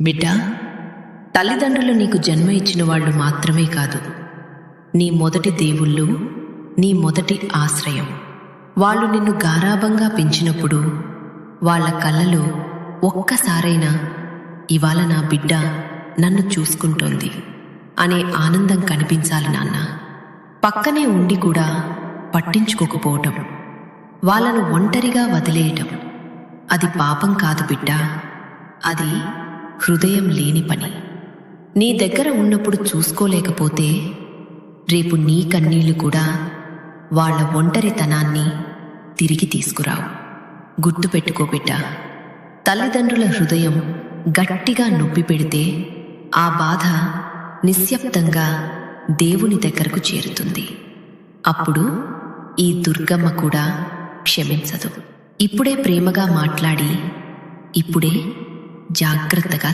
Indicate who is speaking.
Speaker 1: బిడ్డా, తల్లిదండ్రులు నీకు జన్మ ఇచ్చిన వాళ్ళు మాత్రమే కాదు, నీ మొదటి దేవుళ్ళు, నీ మొదటి ఆశ్రయం. వాళ్ళు నిన్ను గారాబంగా పెంచినప్పుడు వాళ్ళ కళ్ళలో ఒక్కసారైనా ఇవాళ నా బిడ్డ నన్ను చూసుకుంటోంది అనే ఆనందం కనిపించాలి నాన్న. పక్కనే ఉండి కూడా పట్టించుకోకపోవటం, వాళ్ళను ఒంటరిగా వదిలేయటం, అది పాపం కాదు బిడ్డా, అది హృదయం లేని పని. నీ దగ్గర ఉన్నప్పుడు చూసుకోలేకపోతే రేపు నీ కన్నీళ్లు కూడా వాళ్ళ ఒంటరితనాన్ని తిరిగి తీసుకురావు. గుర్తుపెట్టుకో బిడ్డా, తల్లిదండ్రుల హృదయం గట్టిగా నొప్పి పెడితే ఆ బాధ నిశ్శబ్దంగా దేవుని దగ్గరకు చేరుతుంది. అప్పుడు ఈ దుర్గమ్మ కూడా క్షమించదు. ఇప్పుడే ప్రేమగా మాట్లాడి, ఇప్పుడే జాగ్రత్తగా